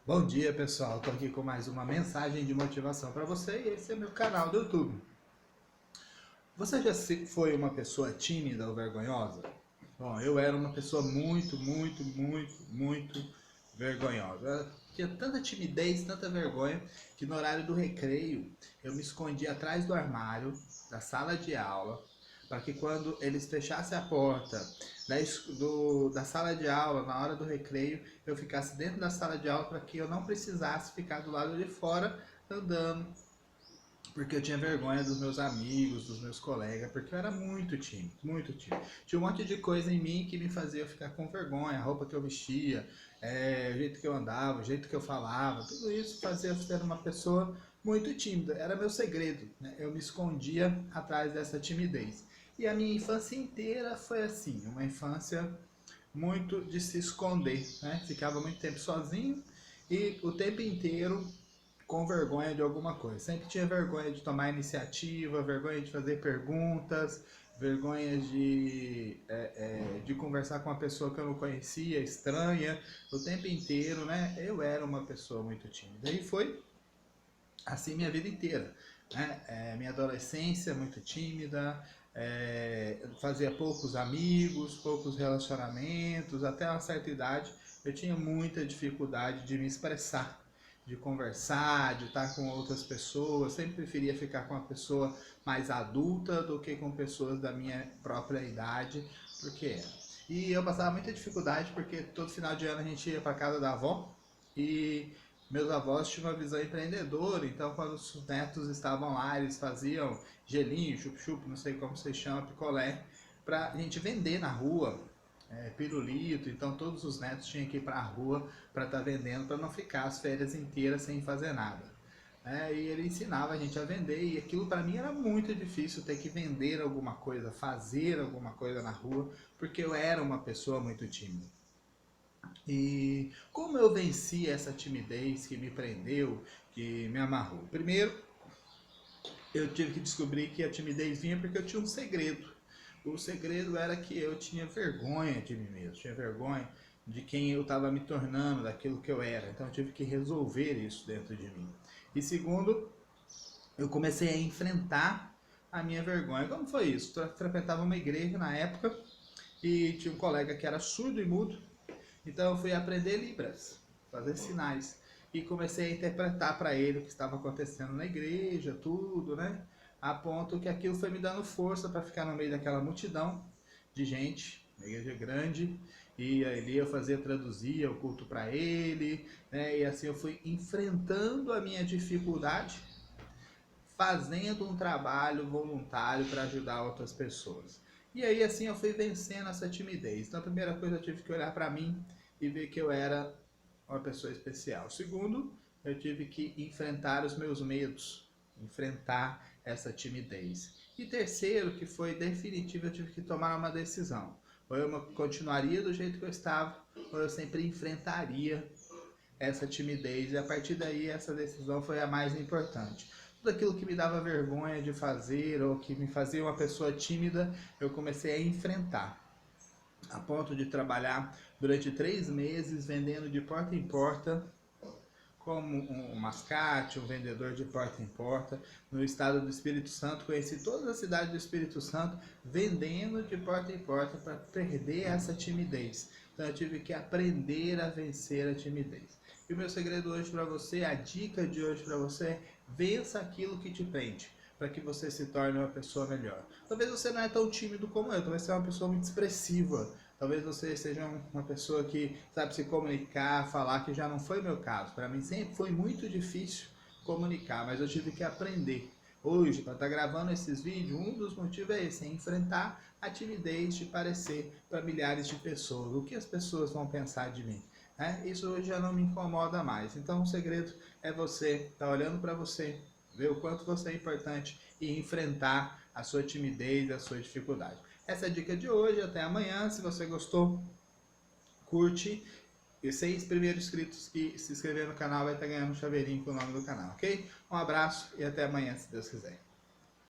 Bom dia, pessoal. Estou aqui com mais uma mensagem de motivação para você e esse é meu canal do YouTube. Você já foi uma pessoa tímida ou vergonhosa? Bom, eu era uma pessoa muito vergonhosa. Eu tinha tanta timidez, tanta vergonha, que no horário do recreio eu me escondia atrás do armário da sala de aula, para que quando eles fechassem a porta da sala de aula, na hora do recreio, eu ficasse dentro da sala de aula para que eu não precisasse ficar do lado de fora andando, porque eu tinha vergonha dos meus amigos, dos meus colegas, porque eu era muito tímido, muito tímido. Tinha um monte de coisa em mim que me fazia eu ficar com vergonha, a roupa que eu vestia, o jeito que eu andava, o jeito que eu falava, tudo isso fazia eu ser uma pessoa muito tímida. Era meu segredo, né? Eu me escondia atrás dessa timidez. E a minha infância inteira foi assim, uma infância muito de se esconder, né? Ficava muito tempo sozinho e o tempo inteiro com vergonha de alguma coisa. Sempre tinha vergonha de tomar iniciativa, vergonha de fazer perguntas, vergonha de conversar com uma pessoa que eu não conhecia, estranha, o tempo inteiro, né? Eu era uma pessoa muito tímida e foi assim minha vida inteira, né? Minha adolescência muito tímida, fazia poucos amigos, poucos relacionamentos, até uma certa idade eu tinha muita dificuldade de me expressar, de conversar, de estar com outras pessoas. Sempre preferia ficar com uma pessoa mais adulta do que com pessoas da minha própria idade, porque e eu passava muita dificuldade porque todo final de ano a gente ia para casa da avó e meus avós tinham uma visão empreendedora, então quando os netos estavam lá, eles faziam gelinho, chup-chup, não sei como vocês chamam, picolé, pra gente vender na rua, pirulito, então todos os netos tinham que ir pra rua para estar vendendo, para não ficar as férias inteiras sem fazer nada. E ele ensinava a gente a vender, e aquilo para mim era muito difícil, ter que vender alguma coisa, fazer alguma coisa na rua, porque eu era uma pessoa muito tímida. E como eu venci essa timidez que me prendeu, que me amarrou? Primeiro, eu tive que descobrir que a timidez vinha porque eu tinha um segredo. O segredo era que eu tinha vergonha de mim mesmo, tinha vergonha de quem eu estava me tornando, daquilo que eu era. Então eu tive que resolver isso dentro de mim. E segundo, eu comecei a enfrentar a minha vergonha. Como foi isso? Eu frequentava uma igreja na época e tinha um colega que era surdo e mudo, então eu fui aprender Libras, fazer sinais. E comecei a interpretar para ele o que estava acontecendo na igreja, tudo, né? A ponto que aquilo foi me dando força para ficar no meio daquela multidão de gente, uma igreja grande, e ali eu fazia, traduzia o culto para ele, né? E assim eu fui enfrentando a minha dificuldade, fazendo um trabalho voluntário para ajudar outras pessoas. E aí assim eu fui vencendo essa timidez. Então a primeira coisa eu tive que olhar para mim e ver que eu era uma pessoa especial. Segundo, eu tive que enfrentar os meus medos, enfrentar essa timidez. E terceiro, que foi definitivo, eu tive que tomar uma decisão. Ou eu continuaria do jeito que eu estava, ou eu sempre enfrentaria essa timidez, e a partir daí essa decisão foi a mais importante. Tudo aquilo que me dava vergonha de fazer ou que me fazia uma pessoa tímida, eu comecei a enfrentar, a ponto de trabalhar durante 3 meses vendendo de porta em porta, como um mascate, um vendedor de porta em porta, no estado do Espírito Santo. Conheci toda a cidade do Espírito Santo vendendo de porta em porta para perder essa timidez. Então eu tive que aprender a vencer a timidez. E o meu segredo hoje para você, a dica de hoje para você é: vença aquilo que te prende, para que você se torne uma pessoa melhor. Talvez você não é tão tímido como eu, talvez você é uma pessoa muito expressiva, talvez você seja uma pessoa que sabe se comunicar, falar, que já não foi meu caso. Para mim sempre foi muito difícil comunicar, mas eu tive que aprender. Hoje, para estar gravando esses vídeos, um dos motivos é esse: é enfrentar a timidez de parecer para milhares de pessoas. O que as pessoas vão pensar de mim? Isso hoje já não me incomoda mais. Então o segredo é você estar olhando para você, ver o quanto você é importante e enfrentar a sua timidez, a sua dificuldade. Essa é a dica de hoje. Até amanhã. Se você gostou, curte. E 6 primeiros inscritos que se inscrever no canal vai estar ganhando um chaveirinho com o nome do canal, ok? Um abraço e até amanhã, se Deus quiser.